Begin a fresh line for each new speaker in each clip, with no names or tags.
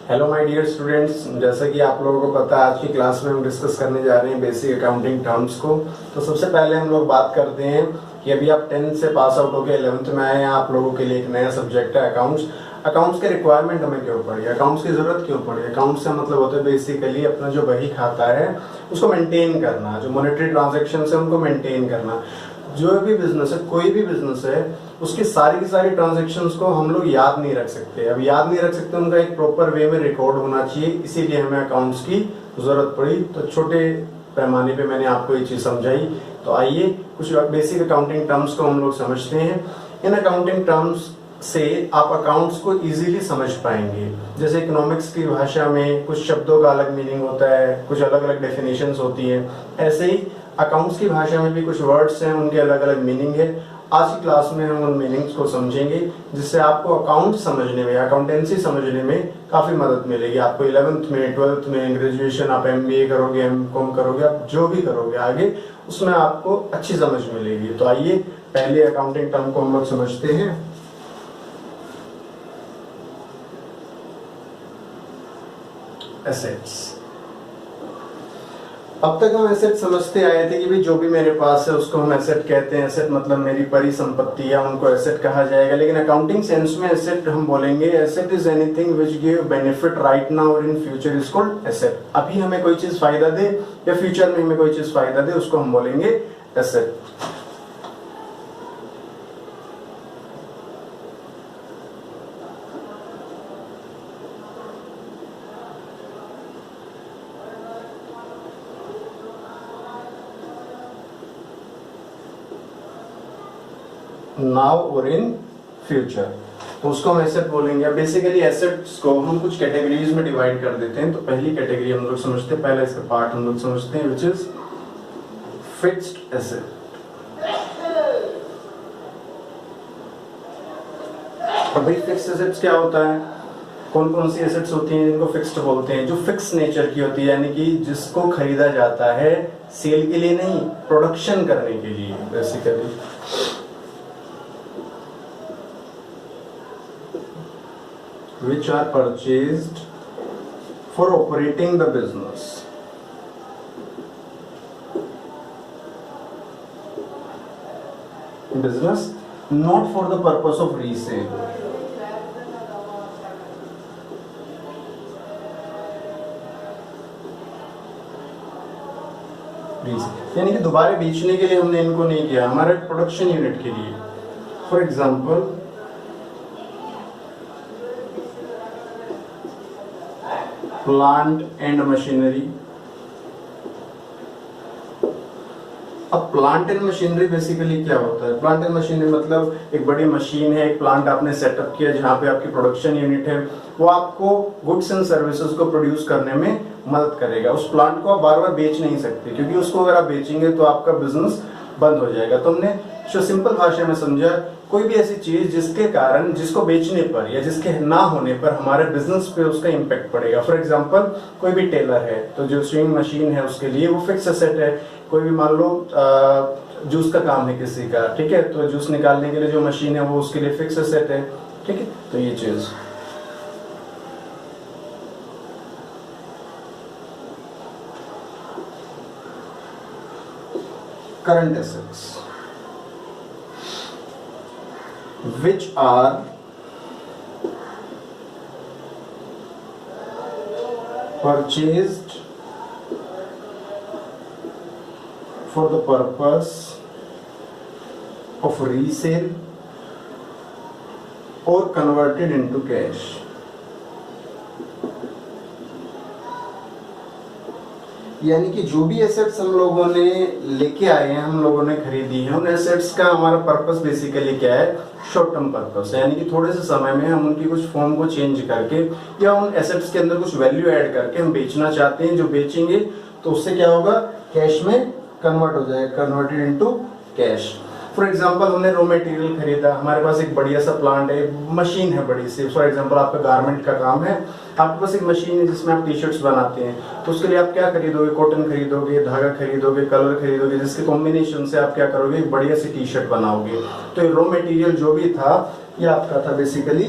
Hello my dear students, जैसा कि आप लोगों को पता है आज की क्लास में हम डिस्कस करने जा रहे हैं बेसिक अकाउंटिंग टर्म्स को। तो सबसे पहले हम लोग बात करते हैं कि अभी आप 10th से पास आउट होकर 11th में आए हैं, आप लोगों के लिए एक नया सब्जेक्ट है अकाउंट्स। अकाउंट्स के रिक्वायरमेंट हमें क्यों पड़ी, अकाउंट्स की जरूरत क्यों पड़ी। अकाउंट्स का मतलब होता है बेसिकली अपना जो बही खाता है उसको मेंटेन करना, जो मॉनेटरी ट्रांजेक्शन है उनको मेंटेन करना। जो भी बिजनेस है, कोई भी बिजनेस है, उसकी सारी की सारी ट्रांजैक्शंस को हम लोग याद नहीं रख सकते। अब याद नहीं रख सकते, उनका एक प्रॉपर वे में रिकॉर्ड होना चाहिए, इसीलिए हमें अकाउंट्स की जरूरत पड़ी। तो छोटे पैमाने पे मैंने आपको ये चीज समझाई। तो आइए कुछ बेसिक अकाउंटिंग टर्म्स को हम लोग समझते हैं। इन अकाउंटिंग टर्म्स से आप अकाउंट्स को इजीली समझ पाएंगे। जैसे इकोनॉमिक्स की भाषा में कुछ शब्दों का अलग मीनिंग होता है, कुछ अलग अलग डेफिनेशंस होती है, ऐसे ही अकाउंट्स की भाषा में भी कुछ वर्ड्स हैं, उनके अलग अलग मीनिंग है। आज की क्लास में हम उन मीनिंग्स को समझेंगे, जिससे आपको अकाउंट समझने में, अकाउंटेंसी समझने में काफी मदद मिलेगी। आपको 11th में, 12th में, ग्रेजुएशन, आप MBA करोगे, MCOM करोगे, आप जो भी करोगे आगे, उसमें आपको अच्छी समझ मिलेगी। तो आइए पहले अकाउंटिंग टर्म को हम लोग समझते हैं। एसेट्स। अब तक हम एसेट समझते आए थे कि भाई जो भी मेरे पास है उसको हम एसेट कहते हैं। एसेट मतलब मेरी परिसंपत्ति है, उनको एसेट कहा जाएगा। लेकिन अकाउंटिंग सेंस में एसेट हम बोलेंगे, asset is anything which give benefit right now और in future is called asset. अभी हमें कोई चीज फायदा दे या फ्यूचर में हमें कोई चीज फायदा दे, उसको हम बोलेंगे एसेट। नाउ और इन फ्यूचर, तो उसको हम एसेट बोलेंगे। बेसिकली एसेट्स को हम कुछ कैटेगरीज में डिवाइड कर देते हैं। तो पहली कैटेगरी हम लोग समझते हैं, पहला इसका पार्ट हम लोग समझते हैं, विच इज फिक्स्ड एसेट। और भाई फिक्स्ड एसेट्स क्या होता है, कौन कौन सी एसेट्स होती हैं जिनको फिक्स्ड बोलते हैं। जो फिक्स नेचर की होती है, यानी कि जिसको खरीदा जाता है सेल के लिए नहीं, प्रोडक्शन करने के लिए। Basically which are purchased for operating the business. Business, not for the purpose of resale. यानी कि दोबारा बेचने के लिए हमने इनको नहीं किया, हमारे प्रोडक्शन यूनिट के लिए। For example plant and machinery. अब प्लांट एंड मशीनरी बेसिकली क्या होता है। प्लांट एंड मशीनरी मतलब एक बड़ी मशीन है, एक प्लांट आपने सेटअप किया जहां पे आपकी प्रोडक्शन यूनिट है, वो आपको गुड्स एंड सर्विसेज को प्रोड्यूस करने में मदद करेगा। उस प्लांट को आप बार बार बेच नहीं सकते, क्योंकि उसको अगर आप बेचेंगे तो आपका बिजनेस बंद हो जाएगा। तो हमने जो सिंपल भाषा में समझा, कोई भी ऐसी चीज जिसके कारण, जिसको बेचने पर या जिसके ना होने पर हमारे बिजनेस पे उसका इम्पैक्ट पड़ेगा। फॉर एग्जांपल कोई भी टेलर है तो जो स्विंग मशीन है उसके लिए वो फिक्स एसेट है। कोई भी मान लो जूस का काम है किसी का, ठीक है, तो जूस निकालने के लिए जो मशीन है वो उसके लिए फिक्स एसेट है, ठीक है। तो ये चीज current assets which are purchased for the purpose of resale or converted into cash। यानी कि जो भी एसेट्स हम लोगों ने लेके आए हैं, हम लोगों ने खरीदी है, उन एसेट्स का हमारा पर्पस बेसिकली क्या है, शॉर्ट टर्म पर्पस है। यानी कि थोड़े से समय में हम उनकी कुछ फॉर्म को चेंज करके या उन एसेट्स के अंदर कुछ वैल्यू ऐड करके हम बेचना चाहते हैं। जो बेचेंगे तो उससे क्या होगा, कैश में कन्वर्ट हो जाएगा, converted into cash. For example हमने रॉ मटेरियल खरीदा, हमारे पास एक बढ़िया सा प्लांट है, मशीन है बड़ी सी। फॉर एग्जाम्पल आपका गारमेंट का काम है, आपके पास एक मशीन है जिसमें आप टी-शर्ट्स बनाते हैं, तो उसके लिए आप क्या खरीदोगे, कॉटन खरीदोगे, धागा खरीदोगे, कलर खरीदोगे, जिसके कॉम्बिनेशन से आप क्या करोगे, एक बढ़िया सी टी-शर्ट बनाओगे। तो ये रॉ मटेरियल जो भी था ये आपका था basically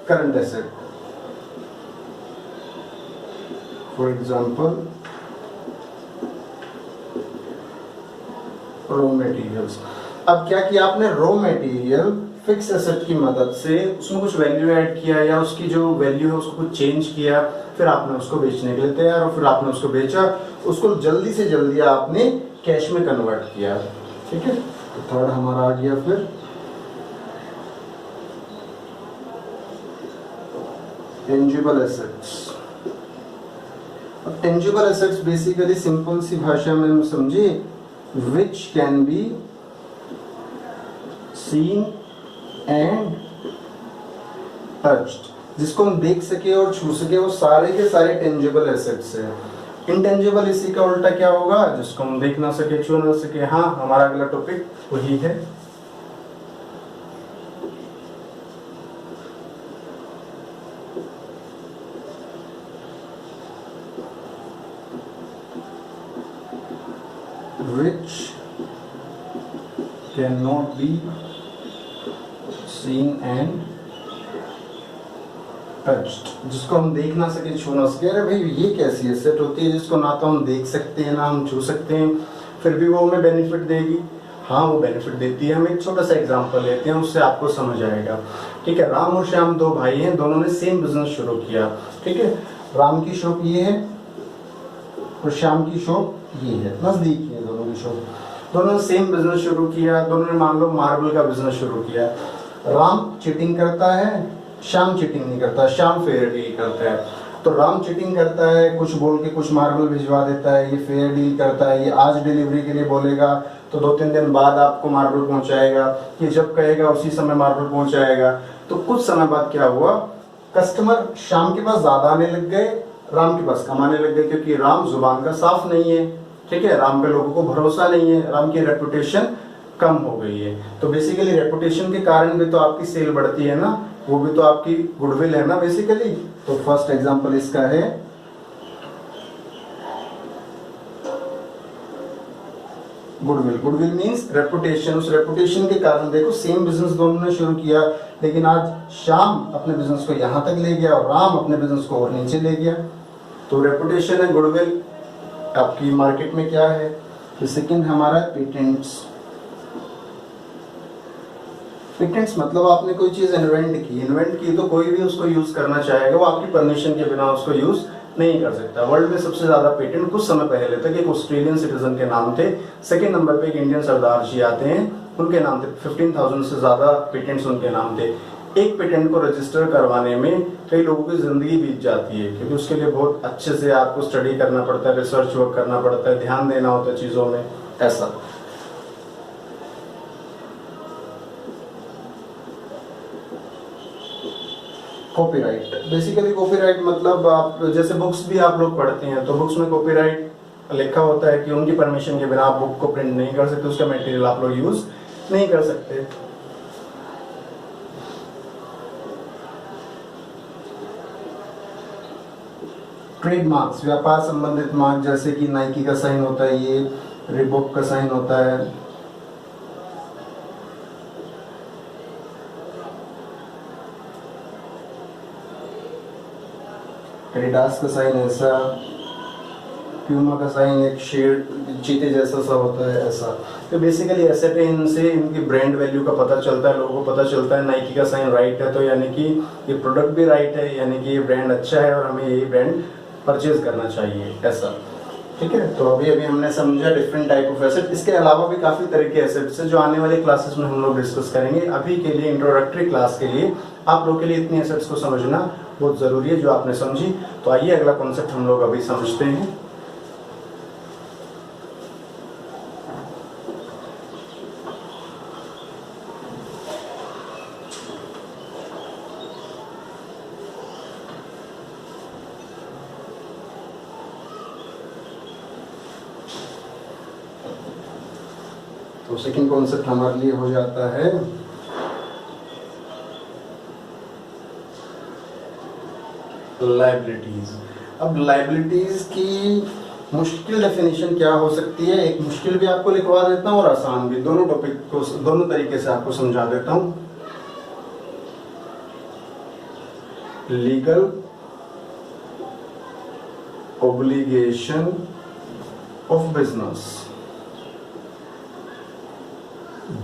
current asset. For example raw materials. अब क्या किया आपने, रॉ मटेरियल फिक्स एसेट की मदद से उसमें कुछ वैल्यू ऐड किया या उसकी जो वैल्यू है उसको कुछ चेंज किया, फिर आपने उसको बेचने के लिए तैयार, और फिर आपने उसको बेचा, उसको जल्दी से जल्दी आपने कैश में कन्वर्ट किया। ठीक है, तो थर्ड हमारा आ गया फिर टेंजिबल एसेट्स। अब टेंजिबल एसेट्स बेसिकली सिंपल सी भाषा में हम समझे, which can be seen and touched, जिसको हम देख सके और छू सके, वो सारे के सारे टेंजिबल एसेट्स है। इंटेंजिबल इसी का उल्टा क्या होगा, जिसको हम देख ना सके, छू ना सके। हाँ, हमारा अगला टॉपिक वही है। which cannot be seen and touched, जिसको हम देख ना सके, छू ना सके। अरे भाई, ये कैसी एसेट होती है जिसको ना तो हम देख सकते हैं ना हम छू सकते हैं, फिर भी वो हमें बेनिफिट देगी? हाँ, वो बेनिफिट देती है। हम एक छोटा सा एग्जांपल लेते हैं, उससे आपको समझ आएगा। ठीक है, राम और श्याम दो भाई हैं, दोनों ने सेम बिजनेस शुरू किया। ठीक है, राम की शॉप ये है और श्याम की शॉप ये है, नजदीक है दोनों की शॉप। दोनों ने सेम बिजनेस शुरू किया, दोनों ने मान लो मार्बल का बिजनेस शुरू किया। राम चीटिंग करता है, श्याम चीटिंग नहीं करता, श्याम फेयर डील करता है। तो राम चीटिंग करता है, कुछ बोल के कुछ मार्बल भिजवा देता है, ये फेयर डील करता है, ये आज डिलीवरी के लिए बोलेगा तो 2-3 दिन बाद आपको मार्बल पहुंचाएगा, ये जब कहेगा उसी समय मार्बल पहुंचाएगा। तो कुछ समय बाद क्या हुआ, कस्टमर श्याम के पास ज्यादा आने लग गए, राम के पास कम आने लग गए, क्योंकि राम जुबान का साफ नहीं है। ठीक है, राम पे लोगों को भरोसा नहीं है, राम की रेपुटेशन कम हो गई है। तो बेसिकली रेपुटेशन के कारण भी तो आपकी सेल बढ़ती है ना, वो भी तो आपकी गुडविल है ना बेसिकली। तो फर्स्ट एग्जांपल इसका है गुडविल। Goodwill means reputation. उस रेपुटेशन के कारण देखो, सेम बिजनेस दोनों ने शुरू किया, लेकिन आज श्याम अपने बिजनेस को यहां तक ले गया और राम अपने बिजनेस को और नीचे ले गया। तो रेपुटेशन है, गुडविल आपकी मार्केट में क्या है। तो सेकंड हमारा पेटेंट्स। पेटेंट्स मतलब आपने कोई चीज इन्वेंट की तो कोई भी उसको यूज करना चाहेगा, वो आपकी परमिशन के बिना उसको यूज नहीं कर सकता। वर्ल्ड में सबसे ज्यादा पेटेंट कुछ समय पहले तक एक ऑस्ट्रेलियन सिटीजन के नाम थे, सेकंड नंबर पे एक इंडियन सरदार जी आते हैं, उनके नाम थे। 15,000 से ज्यादा पेटेंट्स उनके नाम थे। एक पेटेंट को रजिस्टर करवाने में कई लोगों की जिंदगी बीत जाती है, क्योंकि उसके लिए बहुत अच्छे से आपको स्टडी करना पड़ता है, रिसर्च वर्क करना पड़ता है, ध्यान देना होता है चीजों में, ऐसा। कॉपीराइट। बेसिकली कॉपीराइट मतलब आप जैसे बुक्स भी आप लोग पढ़ते हैं, तो बुक्स में कॉपीराइट लिखा होता है कि उनकी परमिशन के बिना आप बुक को प्रिंट नहीं कर सकते, उसका मटेरियल आप लोग यूज नहीं कर सकते। ट्रेडमार्क्स, व्यापार संबंधित मार्क, जैसे कि नाइकी का साइन होता है, ये रिबॉक का साइन होता है, एडिडास का साइन ऐसा, प्यूमा का साइन एक शेड चीते जैसा सा होता है, ऐसा। तो बेसिकली एसेट है, इनसे इनकी ब्रांड वैल्यू का पता चलता है, लोगों को पता चलता है नाइकी का साइन राइट है, तो यानी कि ये प्रोडक्ट भी राइट है, यानी कि ये ब्रांड अच्छा है और हमें यही ब्रांड परचेज करना चाहिए, ऐसा। ठीक है, तो अभी हमने समझा डिफरेंट टाइप ऑफ एसेट। इसके अलावा भी काफी तरह के एसेट्स है जो आने वाले क्लासेस में हम लोग डिस्कस करेंगे। अभी के लिए इंट्रोडक्टरी क्लास के लिए आप लोग के लिए इतनी एसेट्स को समझना बहुत जरूरी है जो आपने समझी। तो आइए अगला कॉन्सेप्ट हम लोग अभी समझते हैं। तो सेकंड कॉन्सेप्ट हमारे लिए हो जाता है लायबिलिटीज। अब लायबिलिटीज की मुश्किल डेफिनेशन क्या हो सकती है, एक मुश्किल भी आपको लिखवा देता हूँ और आसान भी, दोनों टॉपिक को दोनों तरीके से आपको समझा देता हूँ। Legal obligation of business.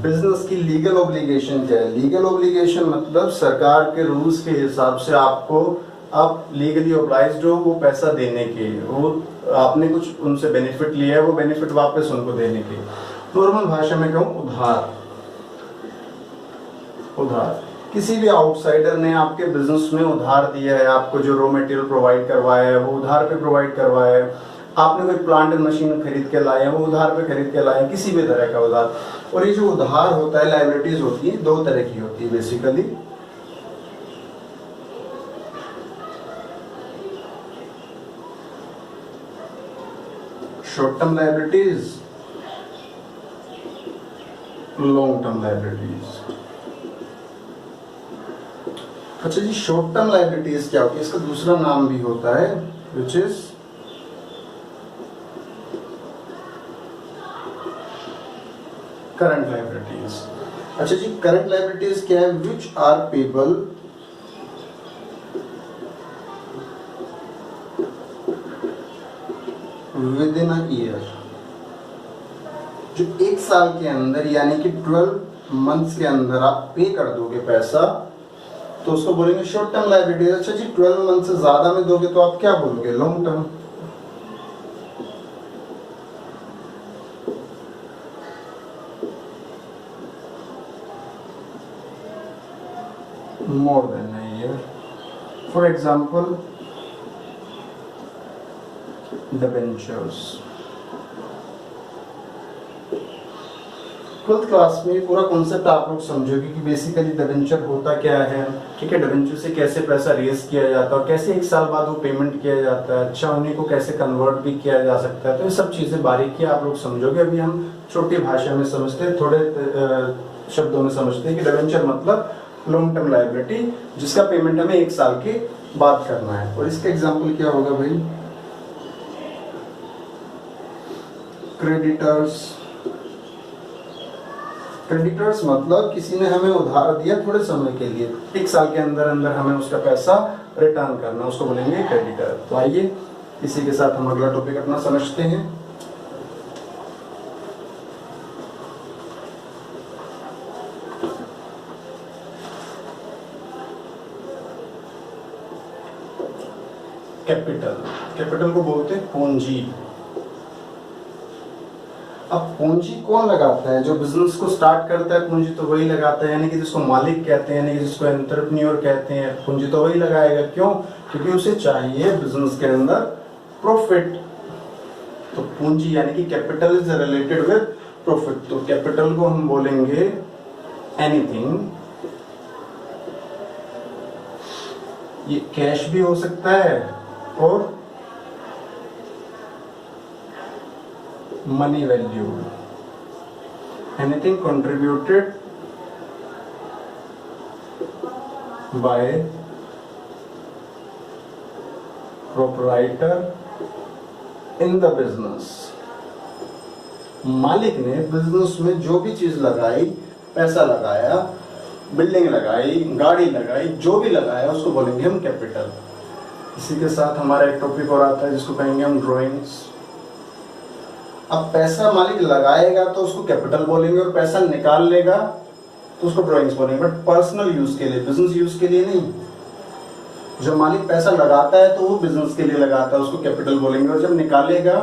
Business की लीगल ऑब्लिगेशन क्या है? लीगल ऑब्लिगेशन मतलब सरकार के रूल्स के हिसाब से आपको आप लीगली ऑब्लाइज्ड हो वो पैसा देने के, वो आपने कुछ उनसे बेनिफिट लिया है वो बेनिफिट वापस उनको देने के। नॉर्मल भाषा में कहूँ उधार। उधार किसी भी आउटसाइडर ने आपके बिजनेस में उधार दिया है, आपको जो रॉ मटेरियल प्रोवाइड करवाया है वो उधार पे प्रोवाइड करवाया है, आपने कोई प्लांट एंड मशीन खरीद के लाए हैं वो उधार पे खरीद के लाए हैं, किसी भी तरह का उधार। और ये जो उधार होता है, लायबिलिटीज होती है, दो तरह की होती है basically. Short term liabilities, long term liabilities. अच्छा जी, शॉर्ट टर्म लायबिलिटीज क्या होती है? इसका दूसरा नाम भी होता है विच इज करंट लायबिलिटीज। अच्छा जी, करंट लायबिलिटीज क्या है? Which are payable within a year, जो एक साल के अंदर यानी कि 12 मंथ्स के अंदर आप पे कर दोगे पैसा, तो उसको बोलेंगे शॉर्ट टर्म लायबिलिटीज। अच्छा जी, 12 मंथ से ज्यादा में दोगे तो आप क्या बोलोगे? Long term. more than a year. For example, debentures. 12th class में पूरा कॉन्सेप्ट आप लोग समझोगे कि बेसिकली डिबेंचर होता क्या है, ठीक है, डिबेंचर से कैसे पैसा रेज किया जाता है और कैसे एक साल बाद वो पेमेंट किया जाता है, अच्छा उन्हीं को कैसे कन्वर्ट भी किया जा सकता है। तो ये सब चीजें बारीकी आप लोग समझोगे। अभी हम छोटी भाषा में समझते हैं, थोड़े शब्दों में समझते हैं कि डिबेंचर मतलब लॉन्ग टर्म लायबिलिटी जिसका पेमेंट हमें एक साल के बाद करना है। और इसका एग्जांपल क्या होगा भाई? क्रेडिटर्स। क्रेडिटर्स मतलब किसी ने हमें उधार दिया थोड़े समय के लिए, एक साल के अंदर अंदर हमें उसका पैसा रिटर्न करना, उसको बोलेंगे क्रेडिटर। तो आइए इसी के साथ हम अगला टॉपिक अपना समझते हैं। कैपिटल। कैपिटल को बोलते हैं पूंजी। अब पूंजी कौन लगाता है? जो बिजनेस को स्टार्ट करता है पूंजी तो वही लगाता है, यानी कि जिसको मालिक कहते हैं, यानी कि जिसको एंटरप्रेन्योर कहते हैं, पूंजी तो वही लगाएगा। क्यों? क्योंकि उसे चाहिए बिजनेस के अंदर प्रॉफिट। तो पूंजी यानी कि capital is related with profit. तो कैपिटल को हम बोलेंगे एनीथिंग, ये कैश भी हो सकता है और money value, anything contributed by proprietor in the business। मालिक ने बिजनेस में जो भी चीज लगाई, पैसा लगाया, बिल्डिंग लगाई, गाड़ी लगाई, जो भी लगाया उसको बोलेंगे हम कैपिटल। इसी के साथ हमारा एक टॉपिक और आता है जिसको कहेंगे हम ड्राइंग्स। अब पैसा मालिक लगाएगा तो उसको कैपिटल बोलेंगे और पैसा निकाल लेगा तो उसको ड्राइंग्स बोलेंगे, बट पर्सनल यूज के लिए, बिजनेस यूज के लिए नहीं। जब मालिक पैसा लगाता है तो वो बिजनेस के लिए लगाता है, उसको कैपिटल बोलेंगे, और जब निकालेगा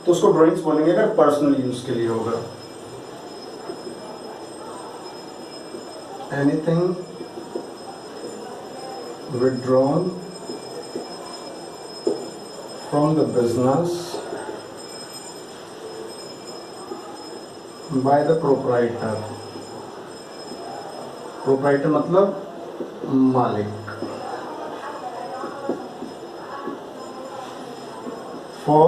तो उसको ड्राइंग्स बोलेंगे अगर पर्सनल यूज के लिए होगा। Anything withdrawn from the business by the proprietor। proprietor मतलब मालिक। for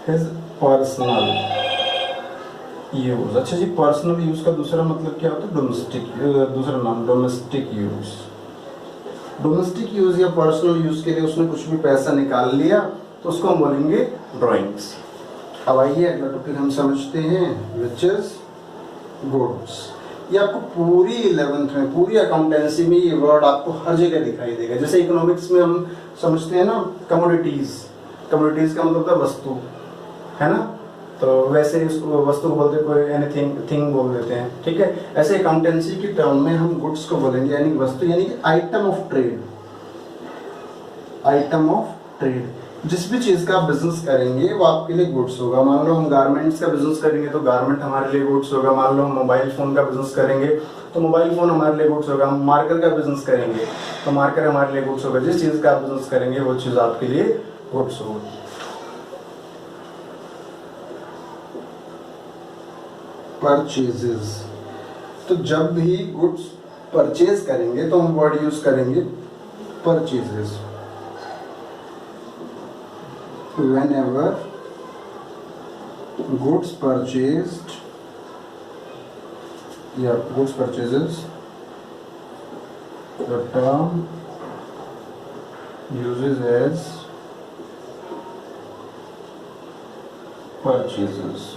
his personal use. अच्छा जी, पर्सनल यूज का दूसरा मतलब क्या होता है? डोमेस्टिक, दूसरा नाम डोमेस्टिक यूज। डोमेस्टिक यूज या पर्सनल यूज के लिए उसने कुछ भी पैसा निकाल लिया तो उसको हम बोलेंगे ड्राइंग्स। अब आइए अगला टॉपिक हम समझते हैं विच इज गुड्स। ये आपको पूरी 11th में, पूरी अकाउंटेंसी में ये वर्ड आपको हर जगह दिखाई देगा। जैसे इकोनॉमिक्स में हम समझते हैं ना कमोडिटीज, कमोडिटीज का मतलब था वस्तु, है ना, तो वैसे इसको वस्तु को बोलते हैं, कोई एनीथिंग थिंग बोल देते हैं, ठीक है। ऐसे अकाउंटेंसी की टर्म में हम गुड्स को बोलेंगे यानी वस्तु, यानी कि item of trade, item of trade. जिस भी चीज का आप बिजनेस करेंगे वो आपके लिए गुड्स होगा। मान लो हम गारमेंट्स का बिजनेस करेंगे तो गारमेंट हमारे लिए गुड्स होगा। मान लो हम मोबाइल फोन का बिजनेस करेंगे तो मोबाइल फोन हमारे लिए गुड्स होगा। हम मार्कर का बिजनेस करेंगे तो मार्कर हमारे लिए गुड्स होगा। जिस चीज का आप बिजनेस करेंगे वो चीज आपके लिए गुड्स होगी। परचेजेस, तो जब भी गुड्स परचेज करेंगे तो हम वर्ड यूज करेंगे purchases. Whenever goods purchased, goods purchases, the term uses as purchases।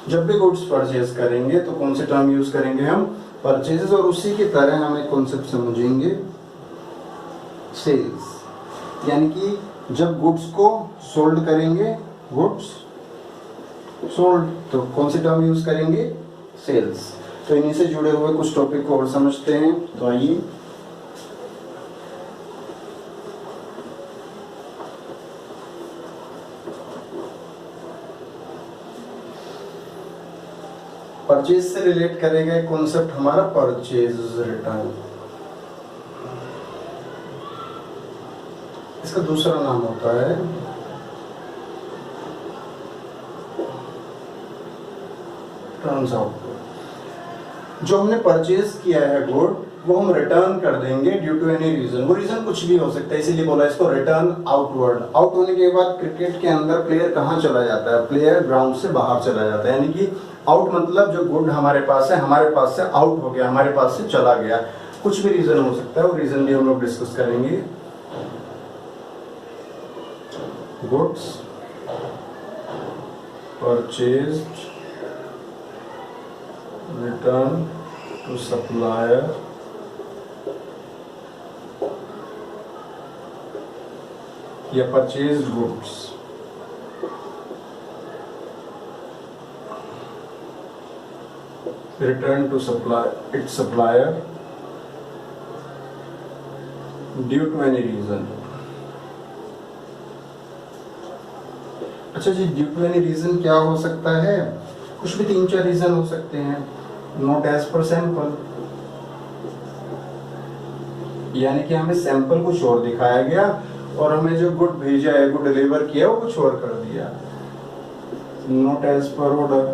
जब भी गुड्स परचेज करेंगे तो कौन से टर्म यूज करेंगे हम? परचेजेस। और उसी की तरह हम एक कॉन्सेप्ट समझेंगे सेल्स, यानी कि जब गुड्स को सोल्ड करेंगे, गुड्स सोल्ड, तो कौन सी टर्म यूज करेंगे? सेल्स। तो इन्हीं से जुड़े हुए कुछ टॉपिक को और समझते हैं। तो आइए, परचेज से रिलेट करेगा एक कॉन्सेप्ट हमारा परचेज रिटर्न। इसका दूसरा नाम होता है टर्न्स आउट। जो हमने परचेज किया है गुड वो हम रिटर्न कर देंगे ड्यू टू एनी रीजन। वो रीजन कुछ भी हो सकता है, इसीलिए बोला इसको रिटर्न आउटवर्ड। आउट होने के बाद क्रिकेट के अंदर प्लेयर कहाँ चला जाता है? प्लेयर ग्राउंड से बाहर चला जाता है। यानी कि आउट मतलब जो गुड हमारे पास है, हमारे पास से आउट हो गया, हमारे पास से चला गया। कुछ भी रीजन हो सकता है, वो रीजन भी हम लोग डिस्कस करेंगे। Goods purchased, return to supplier, या purchased goods, return to its supplier due to any reason। अच्छा जी, ड्यू टू एनी रीजन क्या हो सकता है? कुछ भी 3-4 रीजन हो सकते हैं। नॉट एज पर सैंपल, यानी कि हमें सैंपल कुछ और दिखाया गया और हमें जो गुड भेजा है, गुड डिलीवर किया, वो कुछ और कर दिया। Not as per order.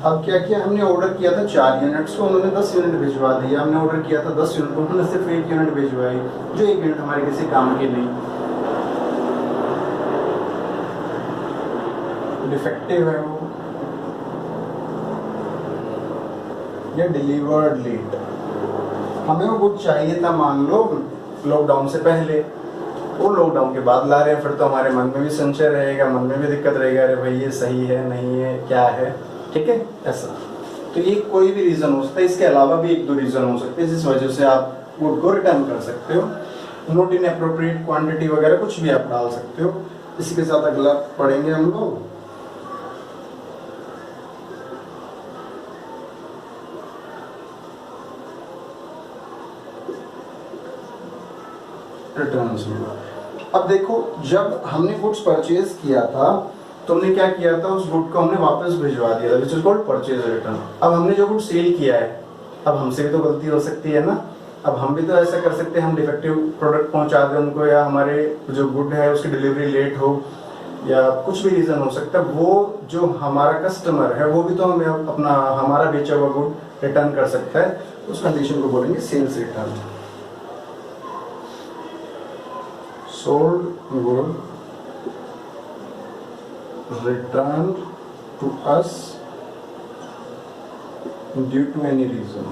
अब क्या किया हमने? ऑर्डर किया था 4 यूनिट्स को, उन्होंने 10 यूनिट भिजवा दिया। हमने ऑर्डर किया था 10 यूनिट को, उन्होंने सिर्फ 1 यूनिट भिजवाई, जो 1 यूनिट हमारे किसी काम की नहीं। डिफेक्टिव है वो, या डिलीवर्ड लेट। हमें वो गुड चाहिए था मान लो लॉकडाउन से पहले, वो लॉकडाउन के बाद ला रहे हैं, फिर तो हमारे मन में भी संशय रहेगा, मन में भी दिक्कत रहेगा, अरे भाई ये सही है नहीं है, क्या है, ठीक है, ऐसा। तो ये कोई भी रीजन हो सकता है। इसके अलावा भी 1-2 रीजन हो सकते हैं जिस वजह से आप गुड को रिटर्न कर सकते हो। नॉट इन एप्रोप्रिएट क्वांटिटी वगैरह कुछ भी आप डाल सकते हो। इसी के साथ अगला पढ़ेंगे हम लोग। रिटर्न्स। अब देखो, जब हमने गुड्स परचेज किया था तो हमने क्या किया था? उस गुड को हमने वापस भिजवा दिया था, which is called purchase return. अब हमने जो गुड सेल किया है, अब हमसे भी तो गलती हो सकती है ना। अब हम भी तो ऐसा कर सकते हैं, हम डिफेक्टिव प्रोडक्ट पहुंचा दें उनको, या हमारे जो गुड है उसकी डिलीवरी लेट हो, या कुछ भी रीजन हो सकता है। वो जो हमारा कस्टमर है वो भी तो हमें अपना हमारा बेचा हुआ गुड रिटर्न कर सकता है। उस कंडीशन को बोलेंगे sales return. sold good returned to us due to any reason।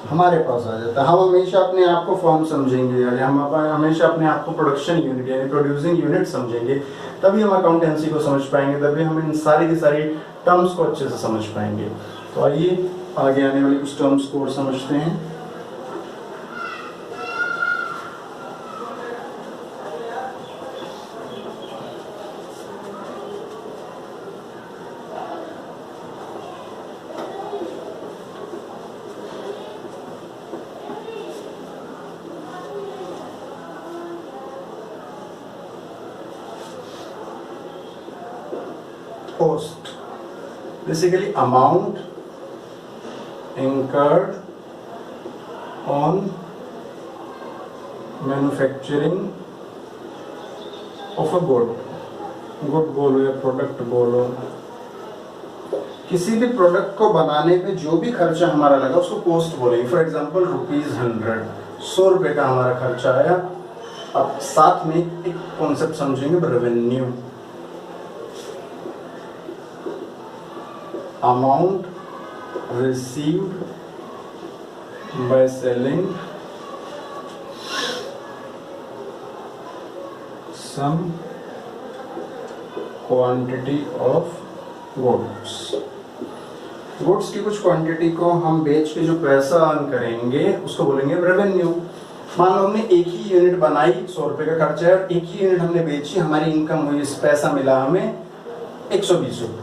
हमारे पास आ जाता है। हम हमेशा अपने आप को फर्म समझेंगे, यानी हम हमेशा अपने आप को प्रोडक्शन यूनिट यानी प्रोड्यूसिंग यूनिट समझेंगे, तभी हम अकाउंटेंसी को समझ पाएंगे, तभी हम इन सारी की सारी टर्म्स को अच्छे से समझ पाएंगे। तो आइए आगे आने वाली कुछ टर्म्स को और समझते हैं। cost, basically amount incurred on manufacturing of a good बोलो या प्रोडक्ट बोलो, किसी भी प्रोडक्ट को बनाने पे जो भी खर्चा हमारा लगा उसको कॉस्ट बोलेंगे। फॉर एग्जांपल ₹100, 100 रुपये का हमारा खर्चा आया। अब साथ में एक कॉन्सेप्ट समझेंगे, revenue, amount received by selling some quantity of goods की कुछ क्वांटिटी को हम बेच के जो पैसा अर्न करेंगे उसको बोलेंगे रेवेन्यू। मान लो हमने एक ही यूनिट बनाई, 100 रुपए का खर्चा है, और एक ही यूनिट हमने बेची, हमारी इनकम हुई, पैसा मिला हमें 120 रुपये।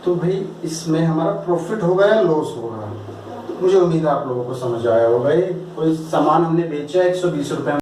तो भाई इसमें हमारा प्रॉफिट होगा या लॉस होगा? मुझे उम्मीद है आप लोगों को समझ आया होगा। कोई सामान हमने बेचा 120 रुपये